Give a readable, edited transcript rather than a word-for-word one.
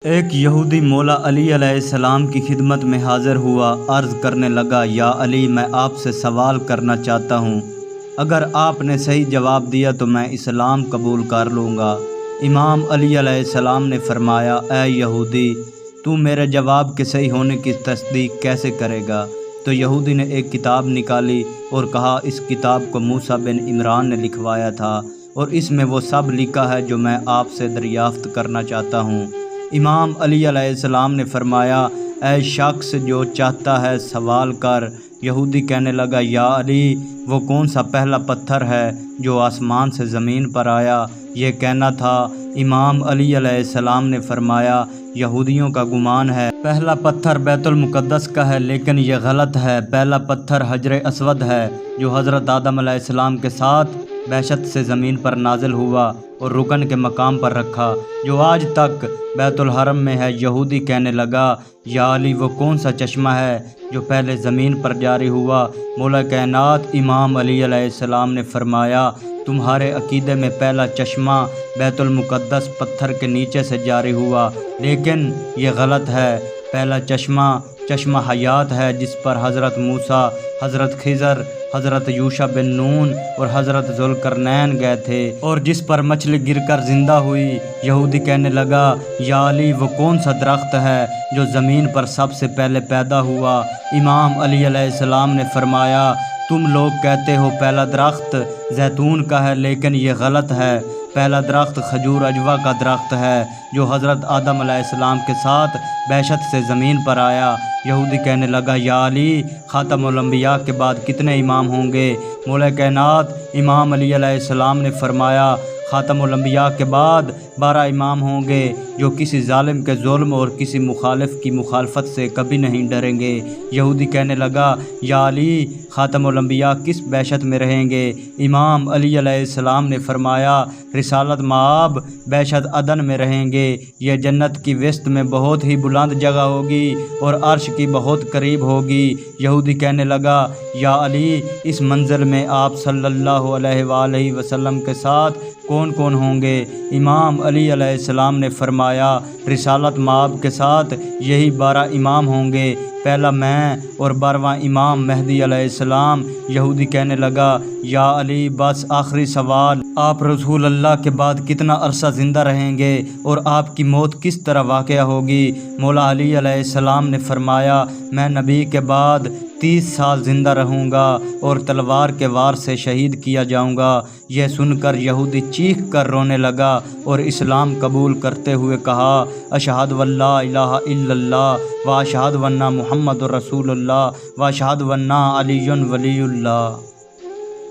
ایک یہودی مولا علی علیہ السلام کی خدمت میں حاضر ہوا، عرض کرنے لگا، یا علی، میں آپ سے سوال کرنا چاہتا ہوں، اگر آپ نے صحیح جواب دیا تو میں اسلام قبول کر لوں گا۔ امام علی علیہ السلام نے فرمایا، اے یہودی، تو میرے جواب کے صحیح ہونے کی تصدیق کیسے کرے گا؟ تو یہودی نے ایک کتاب نکالی اور کہا، اس کتاب کو موسیٰ بن عمران نے لکھوایا تھا اور اس میں وہ سب لکھا ہے جو میں آپ سے دریافت کرنا چاہتا ہوں۔ امام علی علیہ السلام نے فرمایا، اے شخص جو چاہتا ہے سوال کر۔ یہودی کہنے لگا، یا علی، وہ کون سا پہلا پتھر ہے جو آسمان سے زمین پر آیا؟ یہ کہنا تھا۔ امام علی علیہ السلام نے فرمایا، یہودیوں کا گمان ہے پہلا پتھر بیت المقدس کا ہے، لیکن یہ غلط ہے۔ پہلا پتھر حجر اسود ہے جو حضرت آدم علیہ السلام کے ساتھ بہشت سے زمین پر نازل ہوا اور رکن کے مقام پر رکھا، جو آج تک بیت الحرم میں ہے۔ یہودی کہنے لگا، یا علی، وہ کون سا چشمہ ہے جو پہلے زمین پر جاری ہوا؟ مولا کائنات امام علی علیہ السلام نے فرمایا، تمہارے عقیدے میں پہلا چشمہ بیت المقدس پتھر کے نیچے سے جاری ہوا، لیکن یہ غلط ہے۔ پہلا چشمہ حیات ہے، جس پر حضرت موسیٰ، حضرت خضر، حضرت یوشع بن نون اور حضرت ذوالقرنین گئے تھے اور جس پر مچھلی گر کر زندہ ہوئی۔ یہودی کہنے لگا، یا علی، وہ کون سا درخت ہے جو زمین پر سب سے پہلے پیدا ہوا؟ امام علی علیہ السلام نے فرمایا، تم لوگ کہتے ہو پہلا درخت زیتون کا ہے، لیکن یہ غلط ہے۔ پہلا درخت کھجور عجوہ کا درخت ہے جو حضرت آدم علیہ السلام کے ساتھ بہشت سے زمین پر آیا۔ یہودی کہنے لگا، یا علی، خاتم الانبیاء کے بعد کتنے امام ہوں گے؟ مولا کائنات امام علی علیہ السلام نے فرمایا، خاتم الانبیاء کے بعد 12 امام ہوں گے جو کسی ظالم کے ظلم اور کسی مخالف کی مخالفت سے کبھی نہیں ڈریں گے۔ یہودی کہنے لگا، یا علی، خاتم الانبیاء کس بہشت میں رہیں گے؟ امام علی علیہ السلام نے فرمایا، رسالت مآب بہشت عدن میں رہیں گے۔ یہ جنت کی وسط میں بہت ہی بلند جگہ ہوگی اور عرش کی بہت قریب ہوگی۔ یہودی کہنے لگا، یا علی، اس منزل میں آپ صلی اللہ علیہ وآلہ وسلم کے ساتھ کون کون ہوں گے؟ امام علی علیہ السلام نے فرمایا، رسالت مآب کے ساتھ یہی 12 امام ہوں گے، پہلا میں اور 12واں امام مہدی علیہ السلام۔ یہودی کہنے لگا، یا علی، بس آخری سوال، آپ رسول اللہ کے بعد کتنا عرصہ زندہ رہیں گے اور آپ کی موت کس طرح واقع ہوگی؟ مولا علی علیہ السلام نے فرمایا، میں نبی کے بعد 30 سال زندہ رہوں گا اور تلوار کے وار سے شہید کیا جاؤں گا۔ یہ سن کر یہودی چیخ کر رونے لگا اور اسلام قبول کرتے ہوئے کہا، اشہد ان لا الہ الا اللہ و اشہد ان محمد رسول اللہ و اشہد ان علی ولی اللہ۔